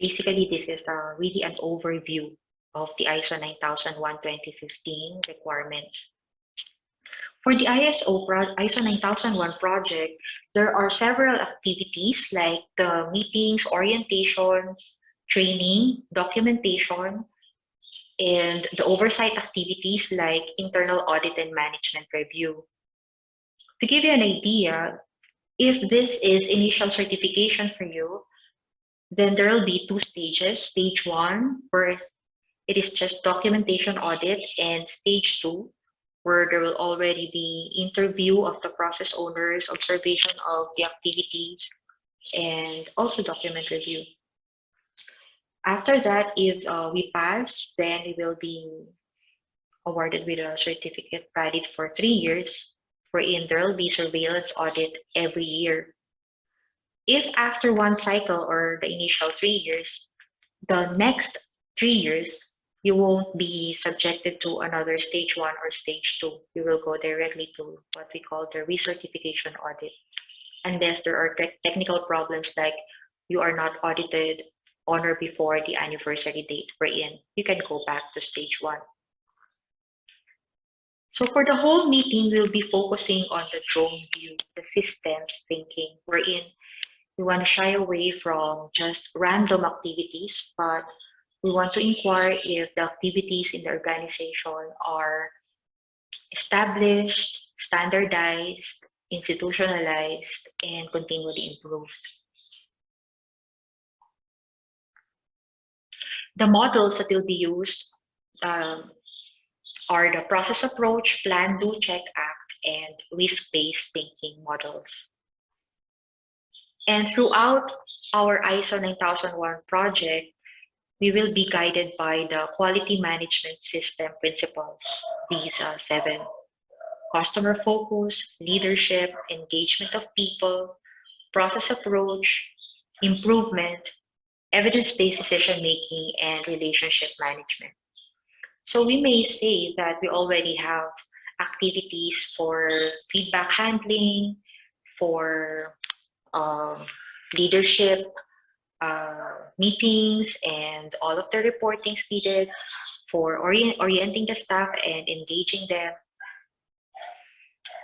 Basically, this is really an overview of the ISO 9001:2015 requirements. For the ISO 9001 project, there are several activities like the meetings, orientations, training, documentation, and the oversight activities like internal audit and management review. To give you an idea, if this is initial certification for you, then there will be two stages. Stage 1, where it is just documentation audit, and stage 2, where there will already be interview of the process owners, observation of the activities, and also document review. After that, if we pass, then we will be awarded with a certificate valid for 3 years, wherein there will be surveillance audit every year. If after one cycle or the initial 3 years, the next 3 years, you won't be subjected to another stage 1 or stage 2. You will go directly to what we call the recertification audit. Unless there are technical problems like you are not audited on or before the anniversary date wherein you can go back to stage 1. So for the whole meeting, we'll be focusing on the drone view, the systems thinking, wherein we want to shy away from just random activities, but we want to inquire if the activities in the organization are established, standardized, institutionalized, and continually improved. The models that will be used are the process approach, plan, do, check, act, and risk-based thinking models. And throughout our ISO 9001 project, we will be guided by the quality management system principles, these 7: customer focus, leadership, engagement of people, process approach, improvement, evidence-based decision-making, and relationship management. So we may say that we already have activities for feedback handling, for leadership meetings, and all of the reportings needed for orienting the staff and engaging them,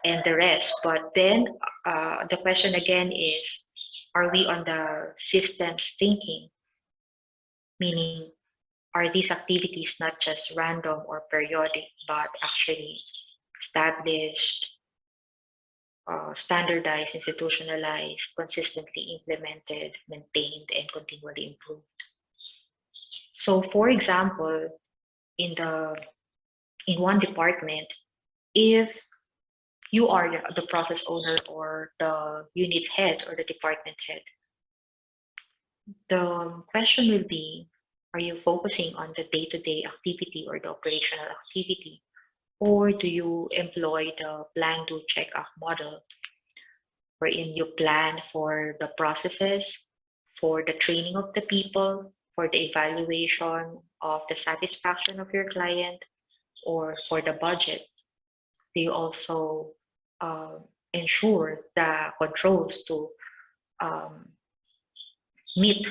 and the rest. But then the question again is, are we on the systems thinking? Meaning, are these activities not just random or periodic, but actually established, standardized, institutionalized, consistently implemented, maintained, and continually improved? So for example, in one department, if you are the process owner or the unit head or the department head, the question will be, are you focusing on the day-to-day activity or the operational activity? Or do you employ the plan, do, check, act model, wherein you plan for the processes, for the training of the people, for the evaluation of the satisfaction of your client, or for the budget? Do you also ensure the controls to meet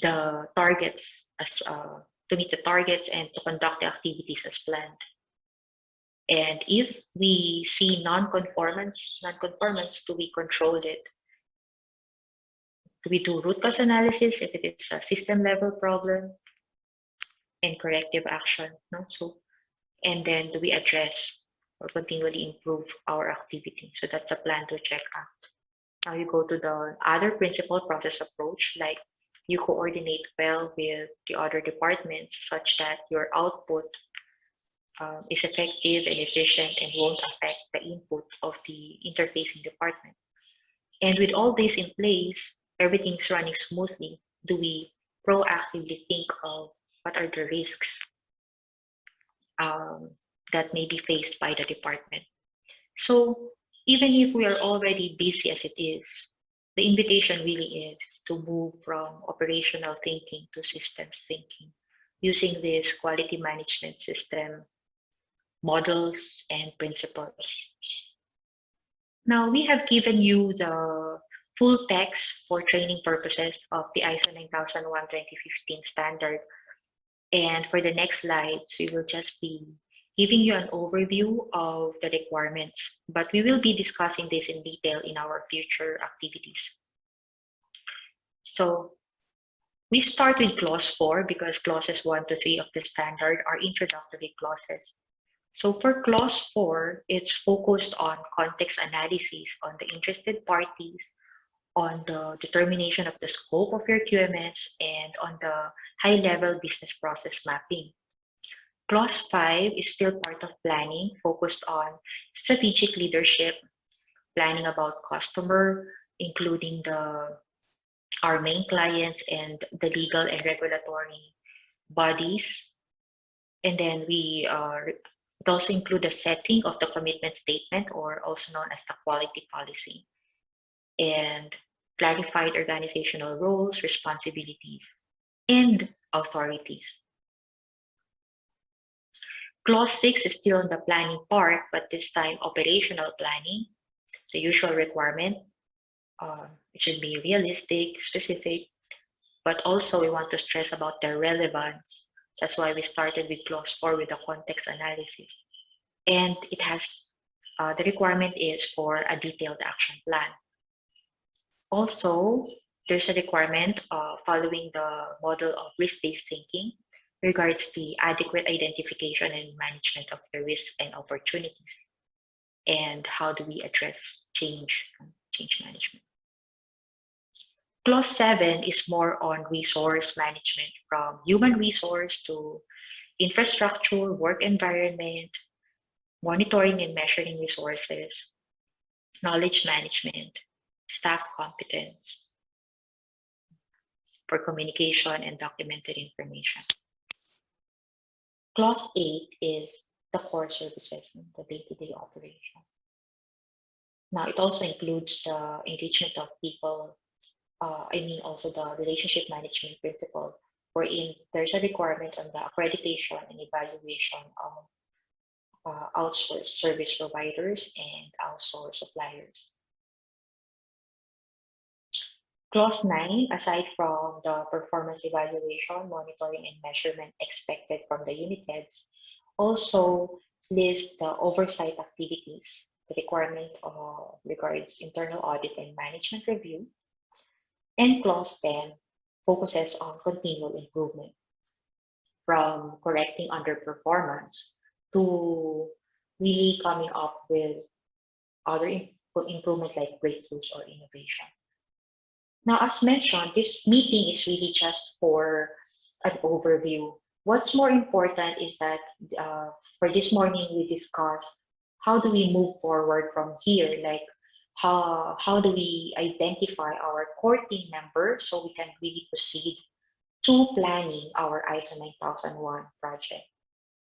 the targets and to conduct the activities as planned? And if we see non-conformance, do we control it? Do we do root cause analysis if it is a system level problem, and corrective action? No? So, and then do we address or continually improve our activity? So that's a plan to check act. Now you go to the other principal process approach, like you coordinate well with the other departments such that your output is effective and efficient and won't affect the input of the interfacing department. And with all this in place, everything's running smoothly. Do we proactively think of what are the risks that may be faced by the department? So even if we are already busy as it is, the invitation really is to move from operational thinking to systems thinking, using this quality management system models and principles. Now we have given you the full text for training purposes of the ISO 9001:2015 standard. And for the next slides, we will just be giving you an overview of the requirements, but we will be discussing this in detail in our future activities. So we start with clause 4 because clauses 1 to 3 of the standard are introductory clauses. So for clause 4, it's focused on context analysis on the interested parties, on the determination of the scope of your QMS, and on the high-level business process mapping. Clause 5 is still part of planning, focused on strategic leadership, planning about customer, including our main clients and the legal and regulatory bodies. And then it also includes the setting of the commitment statement, or also known as the quality policy, and clarified organizational roles, responsibilities, and authorities. Clause 6 is still on the planning part, but this time operational planning, the usual requirement. It should be realistic, specific, but also we want to stress about their relevance. That's why we started with clause 4 with the context analysis. And it has, the requirement is for a detailed action plan. Also, there's a requirement following the model of risk-based thinking regards the adequate identification and management of the risks and opportunities. And how do we address change management. Clause 7 is more on resource management, from human resource to infrastructure, work environment, monitoring and measuring resources, knowledge management, staff competence, for communication and documented information. Clause 8 is the core services and the day-to-day operation. Now, it also includes the engagement of people, also the relationship management principle, wherein there's a requirement on the accreditation and evaluation of outsourced service providers and outsourced suppliers. Clause 9, aside from the performance evaluation, monitoring, and measurement expected from the unit heads, also lists the oversight activities. The requirement regards internal audit and management review. And clause 10 focuses on continual improvement, from correcting underperformance to really coming up with other improvement like breakthroughs or innovation. Now, as mentioned, this meeting is really just for an overview. What's more important is that for this morning, we discussed how do we move forward from here, like how do we identify our core team members so we can really proceed to planning our ISO 9001 project.